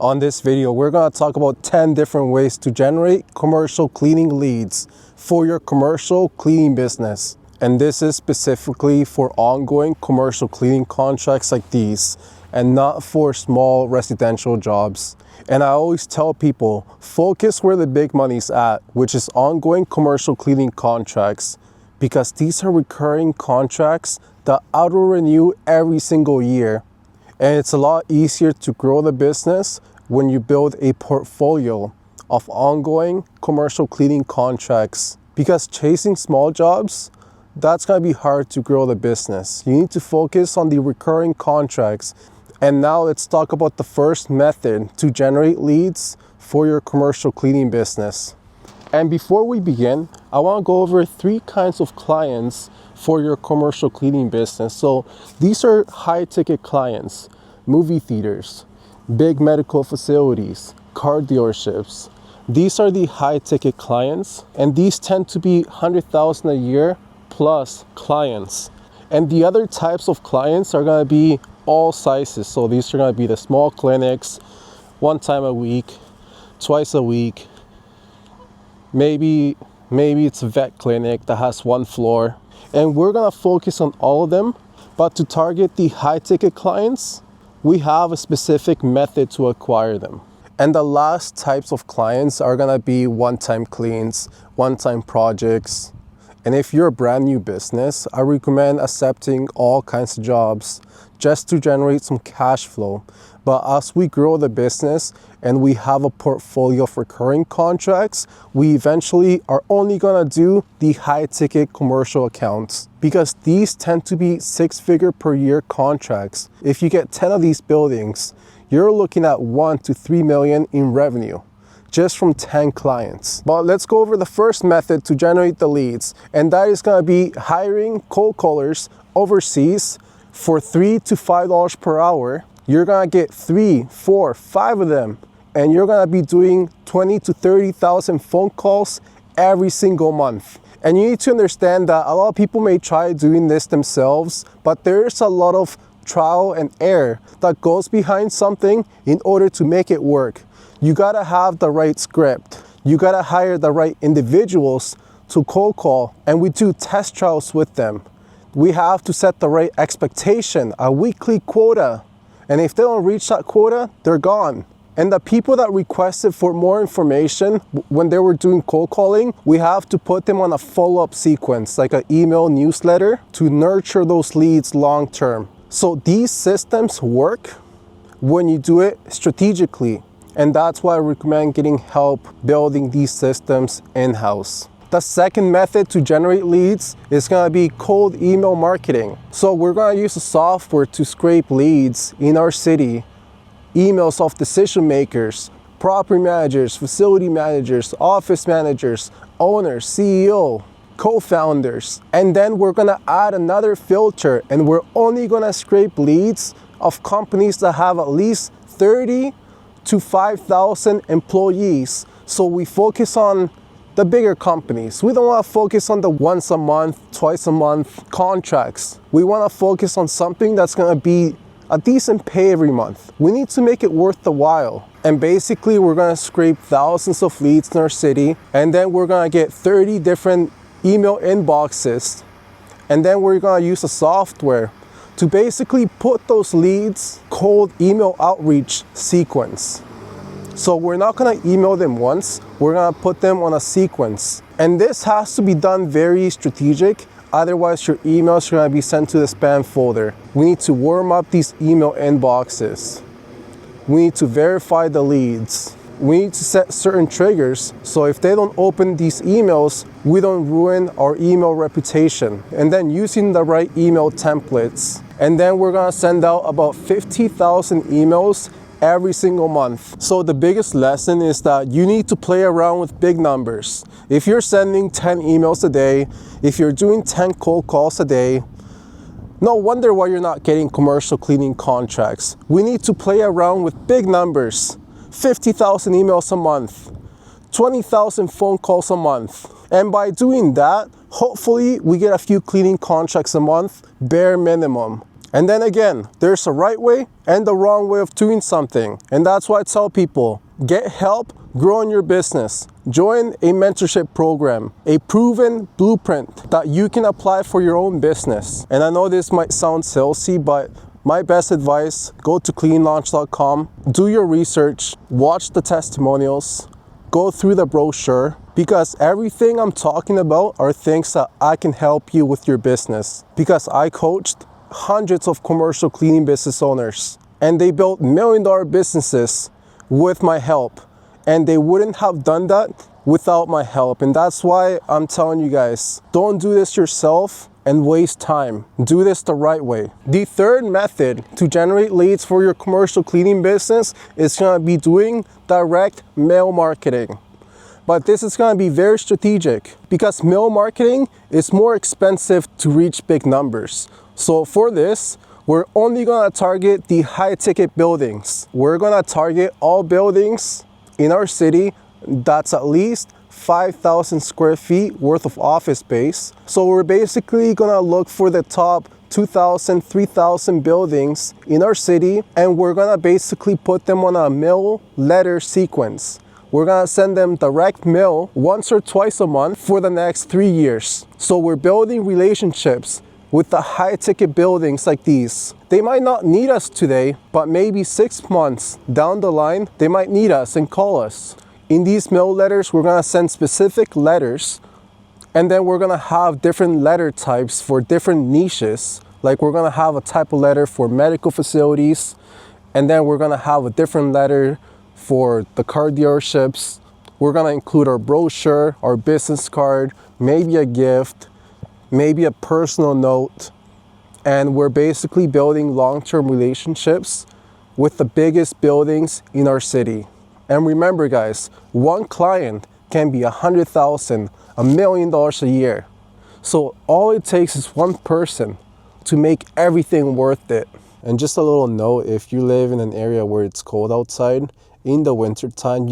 On this video, we're going to talk about 10 different ways to generate commercial cleaning leads for your commercial cleaning business. And this is specifically for ongoing commercial cleaning contracts like these and not for small residential jobs. And I always tell people, focus where the big money's at, which is ongoing commercial cleaning contracts, because these are recurring contracts that auto-renew every single year. And it's a lot easier to grow the business when you build a portfolio of ongoing commercial cleaning contracts. Because chasing small jobs, that's going to be hard to grow the business. You need to focus on the recurring contracts. And now let's talk about the first method to generate leads for your commercial cleaning business. And before we begin, I want to go over 3 kinds of clients for your commercial cleaning business. So these are high ticket clients: movie theaters, big medical facilities, car dealerships. These are the high ticket clients, and these tend to be 100,000 a year plus clients. And the other types of clients are going to be all sizes. So these are going to be the small clinics, 1 time a week, twice a week. Maybe it's a vet clinic that has 1 floor. And we're gonna focus on all of them, but to target the high ticket clients, we have a specific method to acquire them. And the last types of clients are gonna be one-time cleans, one-time projects. And if you're a brand new business, I recommend accepting all kinds of jobs just to generate some cash flow. But as we grow the business and we have a portfolio of recurring contracts, we eventually are only gonna do the high ticket commercial accounts, because these tend to be 6-figure per year contracts. If you get 10 of these buildings, you're looking at 1 to 3 million in revenue just from 10 clients. But let's go over the first method to generate the leads, and that is gonna be hiring cold callers overseas for $3 to $5 per hour. You're gonna get 3, 4, 5 of them, and you're gonna be doing 20 to 30,000 phone calls every single month. And you need to understand that a lot of people may try doing this themselves, but there's a lot of trial and error that goes behind something in order to make it work. You gotta have the right script. You gotta hire the right individuals to cold call, and we do test trials with them. We have to set the right expectation, a weekly quota. And if they don't reach that quota, they're gone. And the people that requested for more information when they were doing cold calling, we have to put them on a follow-up sequence, like an email newsletter, to nurture those leads long term. So these systems work when you do it strategically. And that's why I recommend getting help building these systems in-house. The second method to generate leads is gonna be cold email marketing. So we're gonna use a software to scrape leads in our city, emails of decision makers, property managers, facility managers, office managers, owners, CEO, co-founders. And then we're gonna add another filter, and we're only gonna scrape leads of companies that have at least 30 to 5,000 employees. So we focus on the bigger companies. We don't want to focus on the once a month, twice a month contracts. We want to focus on something that's going to be a decent pay every month. We need to make it worth the while. And basically, we're going to scrape thousands of leads in our city, and then we're going to get 30 different email inboxes. And then we're going to use a software to basically put those leads cold email outreach sequence. So we're not gonna email them once, we're gonna put them on a sequence. And this has to be done very strategic, otherwise your emails are gonna be sent to the spam folder. We need to warm up these email inboxes. We need to verify the leads. We need to set certain triggers, so if they don't open these emails, we don't ruin our email reputation. And then using the right email templates. And then we're gonna send out about 50,000 emails every single month. So the biggest lesson is that you need to play around with big numbers. If you're sending 10 emails a day, if you're doing 10 cold calls a day, no wonder why you're not getting commercial cleaning contracts. We need to play around with big numbers. 50,000 emails a month, 20,000 phone calls a month. And by doing that, hopefully we get a few cleaning contracts a month, bare minimum. And then again, there's a right way and the wrong way of doing something. And that's why I tell people, get help, grow in your business. Join a mentorship program, a proven blueprint that you can apply for your own business. And I know this might sound salesy, but my best advice, go to cleanlaunch.com, do your research, watch the testimonials, go through the brochure, because everything I'm talking about are things that I can help you with your business. Because I coached hundreds of commercial cleaning business owners and they built $1 million businesses with my help, and they wouldn't have done that without my help. And that's why I'm telling you guys, don't do this yourself and waste time. Do this the right way. The third method to generate leads for your commercial cleaning business is going to be doing direct mail marketing. But this is going to be very strategic because mail marketing is more expensive to reach big numbers. So for this, we're only going to target the high ticket buildings. We're going to target all buildings in our city that's at least 5,000 square feet worth of office space. So we're basically going to look for the top 2,000, 3,000 buildings in our city, and we're going to basically put them on a mail letter sequence. We're gonna send them direct mail once or twice a month for the next 3 years. So we're building relationships with the high ticket buildings like these. They might not need us today, but maybe 6 months down the line, they might need us and call us. In these mail letters, we're gonna send specific letters, and then we're gonna have different letter types for different niches. Like we're gonna have a type of letter for medical facilities, and then we're gonna have a different letter for the car dealerships. We're gonna include our brochure, our business card, maybe a gift, maybe a personal note. And we're basically building long-term relationships with the biggest buildings in our city. And remember guys, one client can be $100,000, $1 million a year. So all it takes is one person to make everything worth it. And just a little note, if you live in an area where it's cold outside, in the winter time,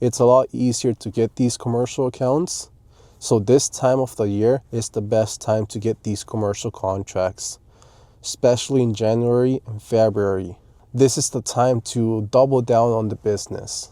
it's a lot easier to get these commercial accounts. So this time of the year is the best time to get these commercial contracts, especially in January and February. This is the time to double down on the business.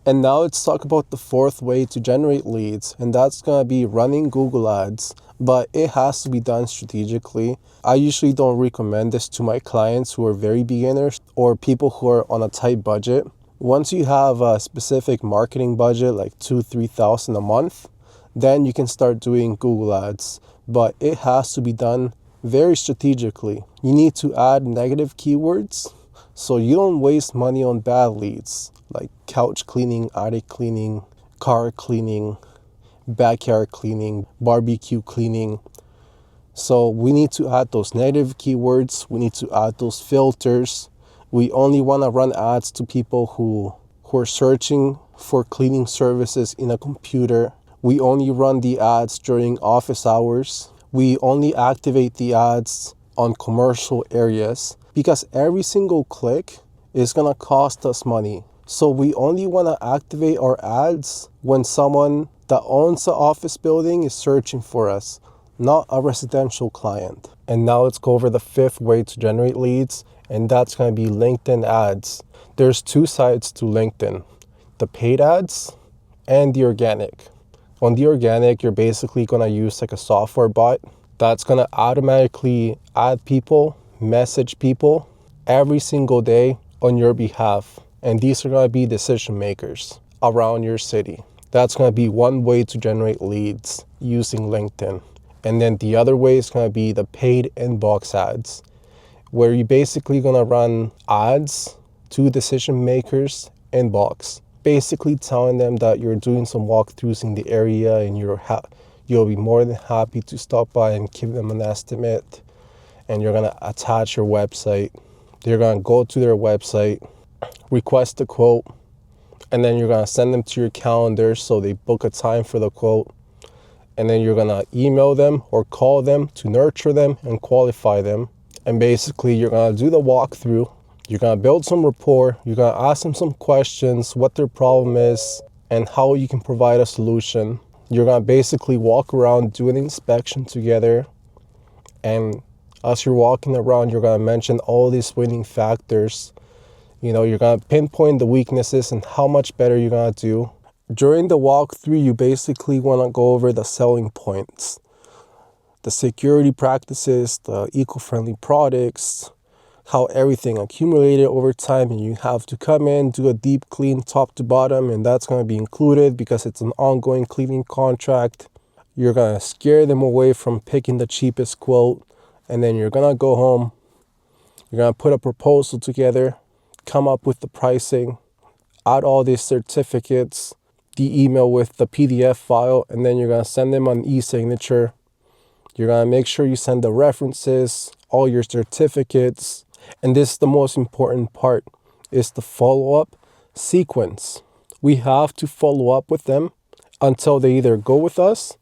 And now let's talk about the fourth way to generate leads, and that's gonna be running Google Ads. But it has to be done strategically. I usually don't recommend this to my clients who are very beginners or people who are on a tight budget. Once you have a specific marketing budget, like $2,000-3,000 a month, then you can start doing Google Ads. But it has to be done very strategically. You need to add negative keywords so you don't waste money on bad leads, like couch cleaning, attic cleaning, car cleaning, backyard cleaning, barbecue cleaning. So we need to add those negative keywords. We need to add those filters. We only want to run ads to people who are searching for cleaning services in a computer. We only run the ads during office hours. We only activate the ads on commercial areas because every single click is going to cost us money. So we only want to activate our ads when someone that owns the office building is searching for us, not a residential client. And now let's go over the fifth way to generate leads, and that's going to be LinkedIn ads. There's two sides to LinkedIn, the paid ads and the organic. On the organic, you're basically going to use like a software bot that's going to automatically add people, message people every single day on your behalf. And these are going to be decision makers around your city. That's going to be one way to generate leads using LinkedIn. And then the other way is going to be the paid inbox ads, where you're basically going to run ads to decision makers inbox, basically telling them that you're doing some walkthroughs in the area and you'll be more than happy to stop by and give them an estimate. And you're going to attach your website. They're going to go to their website, request a quote, and then you're going to send them to your calendar so they book a time for the quote. And then you're going to email them or call them to nurture them and qualify them. And basically you're going to do the walkthrough. You're going to build some rapport. You're going to ask them some questions, what their problem is and how you can provide a solution. You're going to basically walk around, do an inspection together. And As you're walking around, you're going to mention all these winning factors. You know, you're going to pinpoint the weaknesses and how much better you're going to do. During the walkthrough, you basically want to go over the selling points, the security practices, the eco-friendly products, how everything accumulated over time, and you have to come in, do a deep clean top to bottom, and that's going to be included because it's an ongoing cleaning contract. You're going to scare them away from picking the cheapest quote, and then you're going to go home. You're going to put a proposal together, come up with the pricing, add all these certificates, the email with the PDF file, and then you're going to send them an e-signature. You're going to make sure you send the references, all your certificates. And this is the most important part, is the follow-up sequence. We have to follow up with them until they either go with us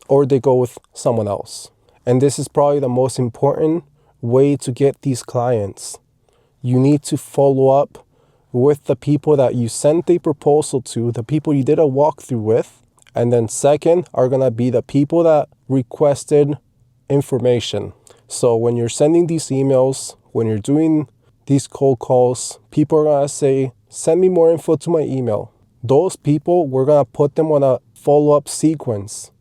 or they go with someone else. And this is probably the most important way to get these clients. You need to follow up with the people that you sent a proposal to, the people you did a walkthrough with. And then second are going to be the people that requested information. So when you're sending these emails, when you're doing these cold calls, people are going to say, send me more info to my email. Those people, we're going to put them on a follow-up sequence.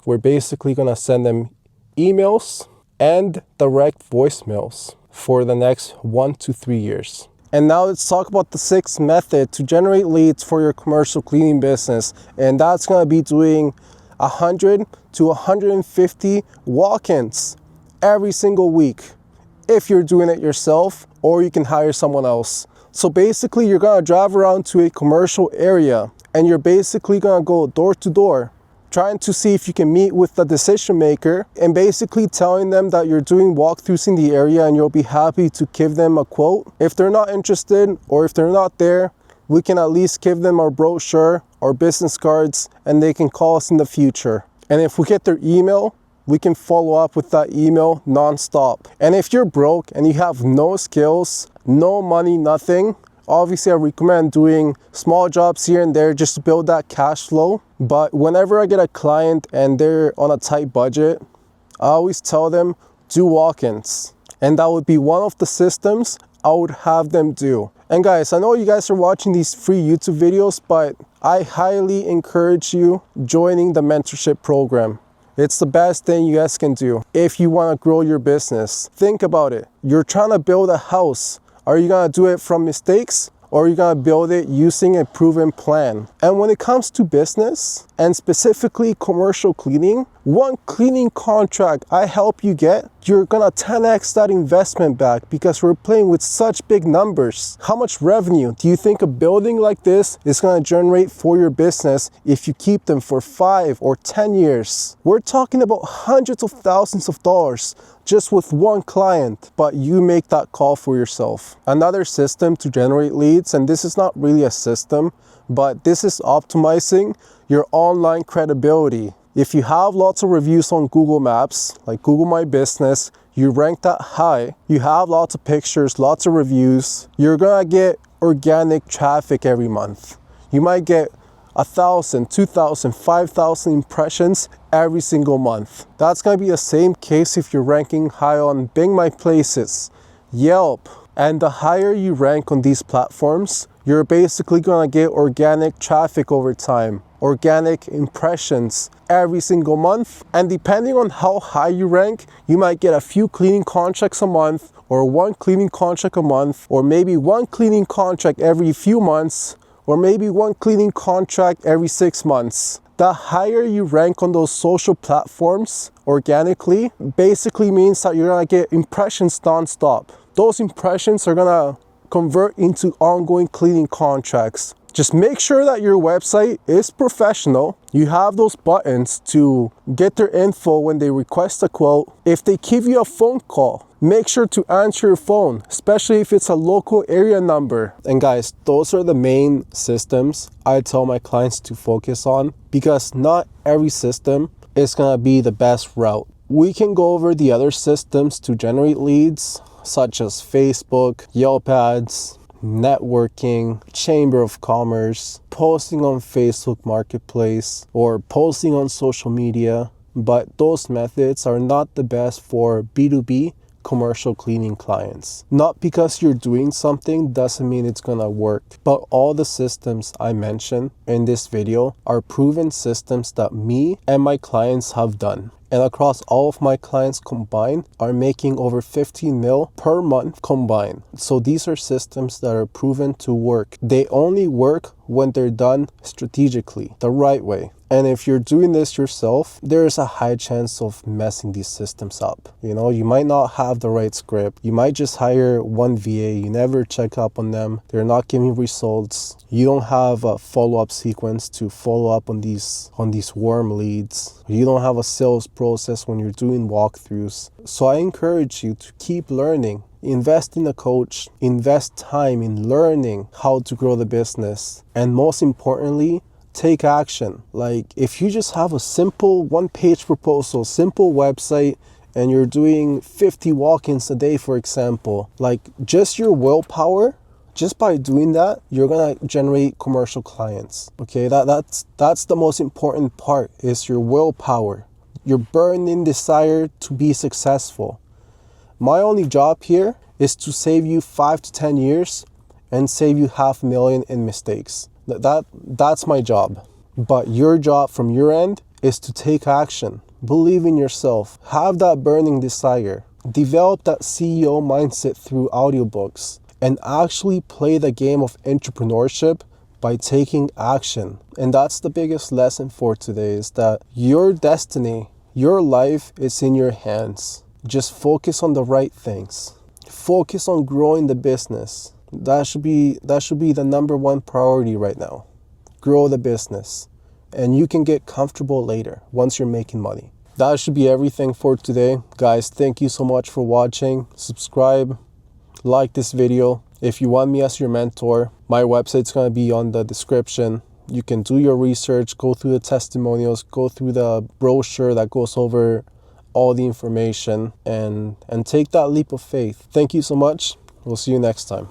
We're basically going to send them emails and direct voicemails for the next 1 to 3 years. And now let's talk about the sixth method to generate leads for your commercial cleaning business. And that's going to be doing 100 to 150 walk-ins every single week, if you're doing it yourself, or you can hire someone else. So basically, you're going to drive around to a commercial area and you're basically going to go door to door, trying to see if you can meet with the decision maker and basically telling them that you're doing walkthroughs in the area and you'll be happy to give them a quote. If they're not interested or if they're not there, we can at least give them our brochure, our business cards, and they can call us in the future. And if we get their email, we can follow up with that email nonstop. And if you're broke and you have no skills, no money, nothing, obviously I recommend doing small jobs here and there just to build that cash flow. But whenever I get a client and they're on a tight budget, I always tell them, do walk-ins. And that would be one of the systems I would have them do. And guys, I know you guys are watching these free YouTube videos, but I highly encourage you joining the mentorship program. It's the best thing you guys can do if you want to grow your business. Think about it. You're trying to build a house. Are you going to do it from mistakes, or are you going to build it using a proven plan? And when it comes to business, and specifically commercial cleaning, one cleaning contract I help you get, you're gonna 10x that investment back because we're playing with such big numbers. How much revenue do you think a building like this is gonna generate for your business if you keep them for 5 or 10 years? We're talking about hundreds of thousands of dollars just with one client, but you make that call for yourself. Another system to generate leads, and this is not really a system, but this is optimizing your online credibility. If you have lots of reviews on Google Maps, like Google My Business, you rank that high, you have lots of pictures, lots of reviews, you're gonna get organic traffic every month. You might get 1,000, 2,000, 5,000 impressions every single month. That's gonna be the same case if you're ranking high on Bing My Places, Yelp. And the higher you rank on these platforms, you're basically gonna get organic traffic over time, organic impressions every single month. And depending on how high you rank, you might get a few cleaning contracts a month, or one cleaning contract a month, or maybe one cleaning contract every few months, or maybe one cleaning contract every 6 months. The higher you rank on those social platforms organically, basically means that you're gonna get impressions nonstop. Those impressions are gonna convert into ongoing cleaning contracts. Just make sure that your website is professional. You have those buttons to get their info when they request a quote. If they give you a phone call, make sure to answer your phone, especially if it's a local area number. And guys, those are the main systems I tell my clients to focus on, because not every system is gonna be the best route. We can go over the other systems to generate leads, such as Facebook, Yelp ads, networking, Chamber of Commerce, posting on Facebook Marketplace, or posting on social media. but those methods are not the best for B2B commercial cleaning clients. Not because you're doing something doesn't mean it's gonna work, but all the systems I mentioned in this video are proven systems that me and my clients have done. And across all of my clients combined are making over 15 mil per month combined. So these are systems that are proven to work. They only work when they're done strategically, the right way. And if you're doing this yourself, there's a high chance of messing these systems up. You know, you might not have the right script. You might just hire one VA. You never check up on them. They're not giving results. You don't have a follow-up sequence to follow up on these warm leads. You don't have a sales process when you're doing walkthroughs. So I encourage you to keep learning. Invest in a coach, invest time in learning how to grow the business, and most importantly, take action. Like if you just have a simple one-page proposal, simple website, and you're doing 50 walk-ins a day, for example, like just your willpower, just by doing that, you're gonna generate commercial clients. Okay, that's the most important part, is your willpower, your burning desire to be successful. My only job here is to save you 5 to 10 years and save you $500,000 in mistakes. That's my job. But your job from your end is to take action. Believe in yourself. Have that burning desire. Develop that CEO mindset through audiobooks and actually play the game of entrepreneurship by taking action. And that's the biggest lesson for today, is that your destiny, your life is in your hands. Just focus on the right things. Focus on growing the business. That should be the number one priority right now. Grow the business. And you can get comfortable later once you're making money. That should be everything for today. Guys, thank you so much for watching. Subscribe, like this video. If you want me as your mentor, my website's gonna be on the description. You can do your research, go through the testimonials, go through the brochure that goes over all the information, and take that leap of faith. Thank you so much. We'll see you next time.